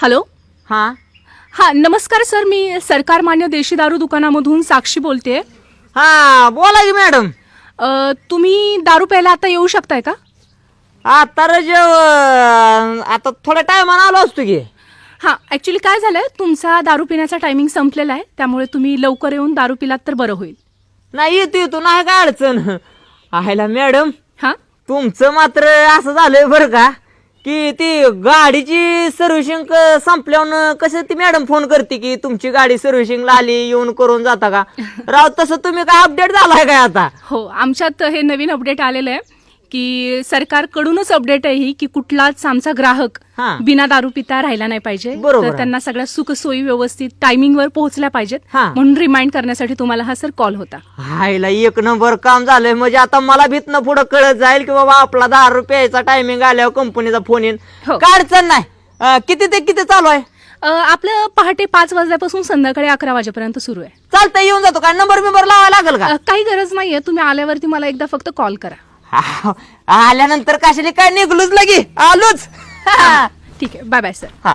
Hello. हा हा नमस्कार सर, मी सरकार मान्य देशी दारू दुकानामधून साक्षी बोलते. हा बोला की मॅडम. तुम्ही दारू प्यायला आता येऊ शकताय का? आता आता थोड्या टायमानं आलो असतो की. हां, ॲक्च्युली काय झालंय, तुमचा दारू पिण्याचा टायमिंग संपलेला आहे, त्यामुळे तुम्ही लवकर येऊन दारू पिलात तर बरं होईल. नाही येतो नाही काय अडचण आहेला मॅडम. हां. तुमचं मात्र असं झालंय बरं का की ती गाडीची सर्व्हिसिंग संपल्यावर कसं ती मॅडम फोन करते की तुमची गाडी सर्व्हिसिंगला आली, येऊन करून जाता का. राव तसं तुम्ही काय अपडेट झालाय काय आता? हो, आमच्यात हे नवीन अपडेट आलेलं आहे की सरकारकडूनच अपडेट आहे ही की कुठलाच आमचा ग्राहक हां. बिना दारू पिता राहिला नाही पाहिजे. बरोबर तर आहे. त्यांना सगळ्या सुखसोयी व्यवस्थित टायमिंगवर पोहोचल्या पाहिजेत, हां. म्हणून रिमाइंड करण्यासाठी तुम्हाला हा सर कॉल होता. हायला एक नंबर काम झालंय. म्हणजे आता मला भीतनं पुढं कळत जाईल की बाबा आपला 10 रुपयाचा टायमिंग आल्यावर कंपनीचा फोन येईल. हो. काय अडचण नाही. किती ते किती चालू आहे? आपलं पहाटे 5 वाजल्यापासून संध्याकाळी 11 वाजेपर्यंत सुरू आहे. चालतंय, येऊन जातो. काय नंबर बिंबर लावायला लागेल का? काही गरज नाहीये, तुम्ही आल्यावरती मला एकदा फक्त कॉल करा. आल्यानंतर कशाला काय निघलोच लगी आलोच. ठीक आहे, बाय बाय सर. हा